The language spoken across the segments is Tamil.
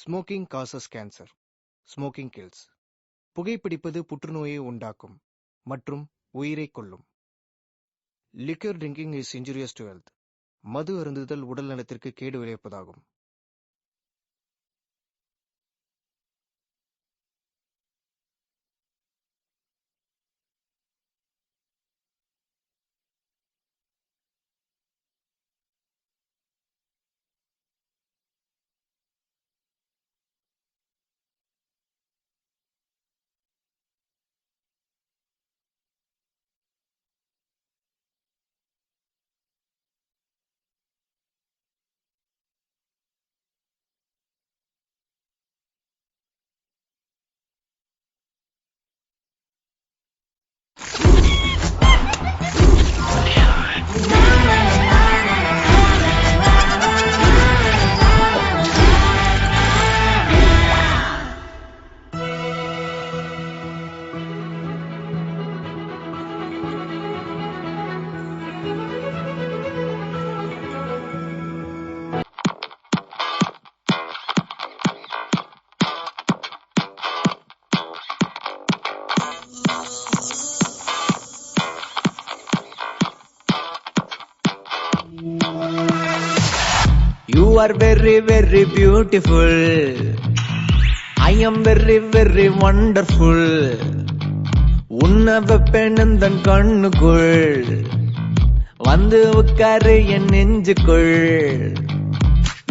Smoking causes cancer. Smoking kills. புகைப்பிடிப்பது புற்றுநோயை உண்டாக்கும் மற்றும் உயிரை கொல்லும். Liquor drinking is injurious to health. மது அருந்துதல் உடல் நலத்திற்கு கேடு விளைவிப்பதாகும். You are very, very beautiful. I am very, very wonderful. உன்னை வெப்பெனந்தன் கண்ணுக்குள் வந்து உட்காரு என் நெஞ்சுக்குள்.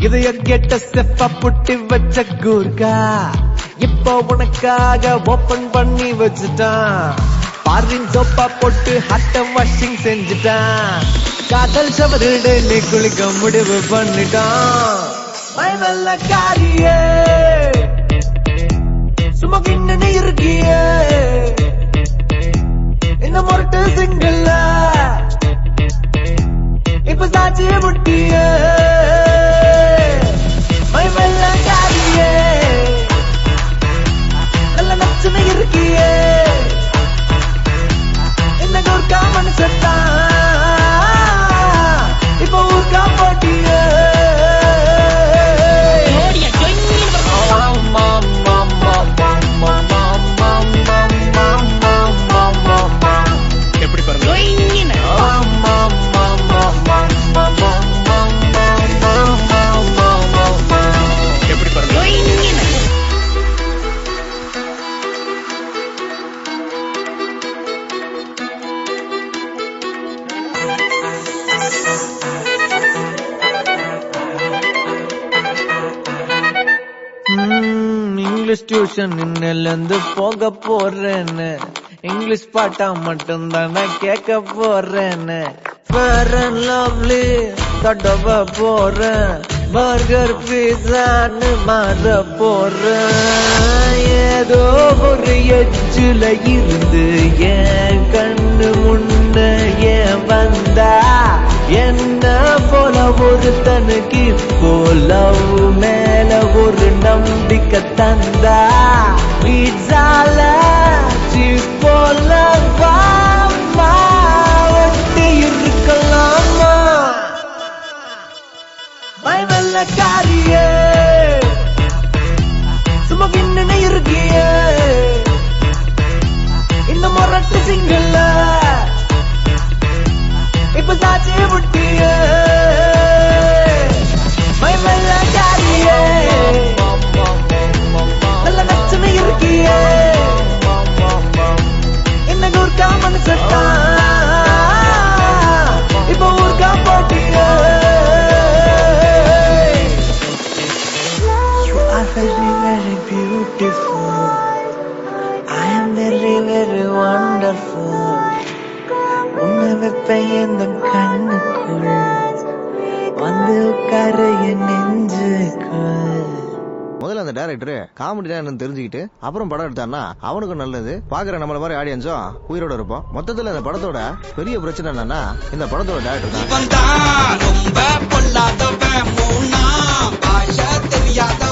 இதைய கெட்ட செப்ப புட்டி வச்ச கூர்கா இப்போ உனக்காக ஓபன் பண்ணி வச்சுட்டான். பாரின் சோப்பா போட்டு ஹாட்ட வாஷிங் செஞ்சுட்டான். காதல் சவரிடு நீ குளிக்க முடிவு பண்ணிட்டான். பயமல்ல காரியே சும்மா கிண்ணு இருக்கியே இந்த முரட்டு சிங்கிள் இப்ப சாட்சிய முட்டிய. பயமல்ல காரியே நல்ல நச்சுன்னு இருக்கியே இந்த கோர்க்கா மனுஷத்தான் இப்போ ஊர்க்கா போட்டிய. எப்படி பாருங்க எப்படி பாருங்க இங்கிலீஷ் டியூஷன் இன்னிலிருந்து போக போறேன்னு இங்கிலீஷ் பாட்டா மட்டும் தானே கேட்க போறேன்னு. ஃபேர் அண்ட் லவ்லி தடவ போறேன். பர்கர் பீஸான்னு மாற போறேன். ஏதோ ஒரு எஜ்ஜுல இருந்து என் கண்ணு முன்ன ஏன் வந்தா என்ன போல ஒருத்தனுக்கு இப்போ லவ் மேல ஒரு நம்பிக்கை தந்தா. பீட்சால சீஸ் போல வாமா ஒட்டி இருக்கலாமா. பயமல்ல காரியே சும்மா கிண்ணு இருக்கியே இந்த முரட்டு சிங்கிள் இப்ப சாட்சிய முட்டிய. பயமல்ல காரியே நல்ல நச்சுன்னு இருக்கியே இந்த கூர்க்கா மனுஷத்தான் இப்ப ஊர்க்கா போட்டிய. You are very, very beautiful. I am very, very wonderful. உன்னை வெப்பேன் எந்த கண்ணுக்குள் வந்து உட்காரு என் நெஞ்சுக்குள். முதல்ல அந்த டைரக்டர் காமெடி என்னன்னு தெரிஞ்சுக்கிட்டு அப்புறம் படம் எடுத்தான்னா அவனுக்கும் நல்லது, பாக்குற நம்மள மாதிரி ஆடியன்ஸும் உயிரோட இருப்போம். மொத்தத்துல இந்த படத்தோட பெரிய பிரச்சனை என்னன்னா இந்த படத்தோட டைரக்டர் தான். ரொம்ப பொல்லாதவன் மூணா பாஷ தெரியாத